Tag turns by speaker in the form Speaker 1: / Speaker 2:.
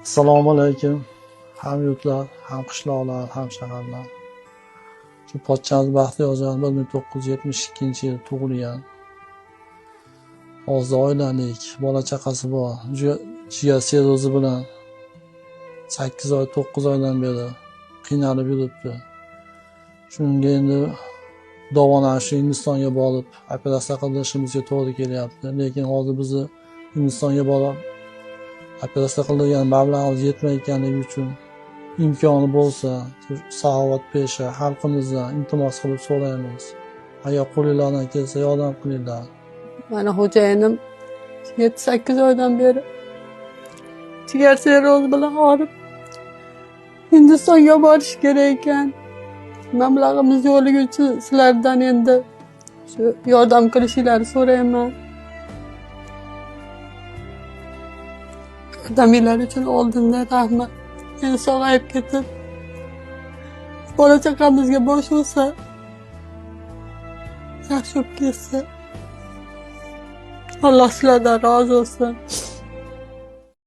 Speaker 1: Assalomu alaykum. Ham yurtlar, ham qishloqlar, ham shaharlar. Shu pochchamiz Baxtiyorjon 1972-yil tug'ilgan. Hozir oilalik, bola chaqasi bor. Jigar serozi bilan 8 oy, 9 oydan beri qiynalib yuribdi. Shunga endi davolanish Hindistonga borib operatsiya qildirishimizga to'g'ri kelyapti. Lekin hozir bizni Hindistonga borib operatsiya qildirgan mablag'imiz yetmayotganligi uchun imkoni bo'lsa, saxovatpesha xalqimizdan iltimos qilib so'raymiz. Agar qo'lingizdan kelsa yordam qilinglar.
Speaker 2: Mana xo'jayinim 7-8 oydan beri jigar serozi bilan og'rib Hindistonga borish kerak ekan. Mablag'imiz yo'qligi uchun sizlardan endi shu yordam qilishingizni so'rayman. Yordaminglar uchun oldindan rahmat. Endi sog'ayib ketib bola chaqamizga bosh bo'lsa yaxshi bo'lib ketsa Alloh sizlardan rozi bo'lsin.